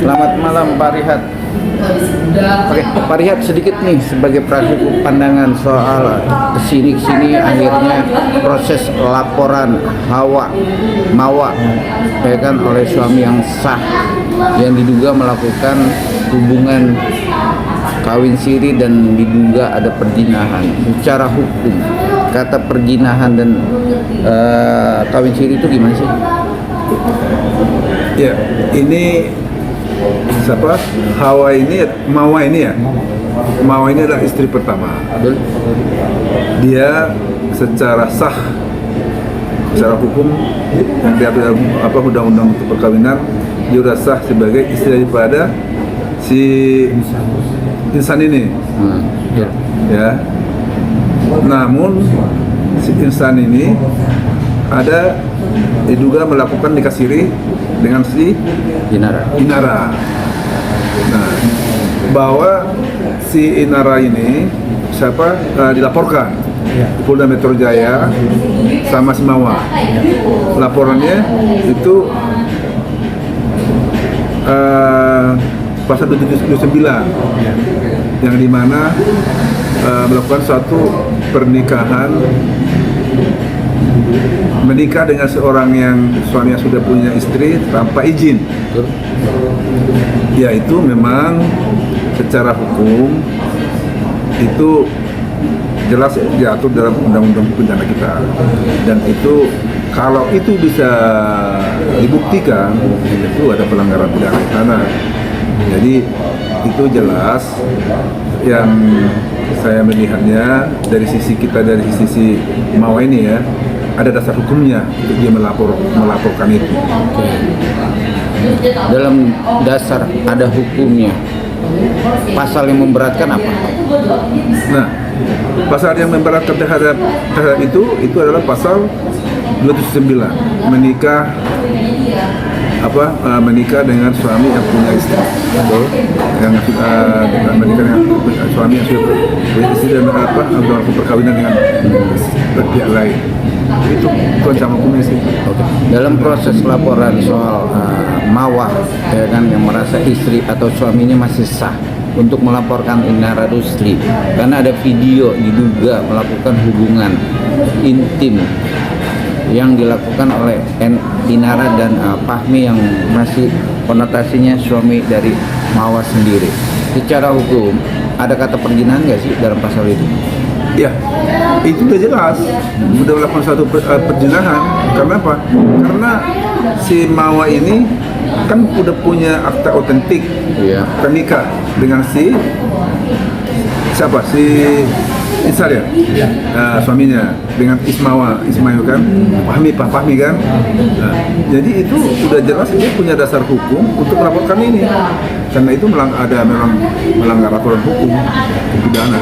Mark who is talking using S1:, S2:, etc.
S1: Selamat malam Pak Rihat. Oke, Pak Rihat sedikit nih sebagai praktisi pandangan soal kesini akhirnya proses laporan Mawa ya kan oleh suami yang sah yang diduga melakukan hubungan kawin siri dan diduga ada perzinahan. Secara hukum kata perzinahan dan kawin siri itu gimana sih?
S2: Ya, ini siapa? Mawa ini adalah istri pertama.
S1: Betul?
S2: Dia secara sah, secara hukum yang diatur dalam undang-undang untuk perkawinan, dia sudah sah sebagai istri daripada si insan ini. Ya. Namun si insan ini ada diduga melakukan nikah siri dengan si Inara. Nah, bahwa si Inara ini dilaporkan di Polda Metro Jaya sama si Mawa. Laporannya itu pasal 279 yang dimana melakukan suatu pernikahan, menikah dengan seorang yang suaminya sudah punya istri tanpa izin. Ya, itu memang secara hukum itu jelas diatur dalam undang-undang pidana kita, dan itu kalau itu bisa dibuktikan itu ada pelanggaran pidana di sana. Jadi itu jelas yang saya melihatnya dari sisi kita, dari sisi Mawa ini ya, ada dasar hukumnya untuk dia melaporkan itu.
S1: Dalam dasar ada hukumnya. Pasal yang memberatkan apa?
S2: Nah, pasal yang memberatkan terhadap itu adalah pasal 279, menikah dengan suami yang punya istri. Yang menikah dengan suami yang sudah punya istri dan melakukan perkawinan dengan pihak lain. Itu ancaman hukumnya sih.
S1: Dalam proses laporan soal Mawa ya kan, yang merasa istri atau suaminya masih sah untuk melaporkan Inara Rusli karena ada video diduga melakukan hubungan intim yang dilakukan oleh Inara dan Fahmi yang masih konotasinya suami dari Mawa sendiri. Secara hukum ada kata perzinahan nggak sih dalam pasal itu?
S2: Ya, itu udah jelas, udah melakukan suatu perzinahan. Karena apa? Karena si Mawa ini kan udah punya akta otentik pernikah dengan si Isar ya, suaminya dengan Ismail kan, Pak Fahmi kan. Nah, jadi itu sudah jelas dia punya dasar hukum untuk melaporkan ini, karena itu memang melanggar aturan hukum pidana.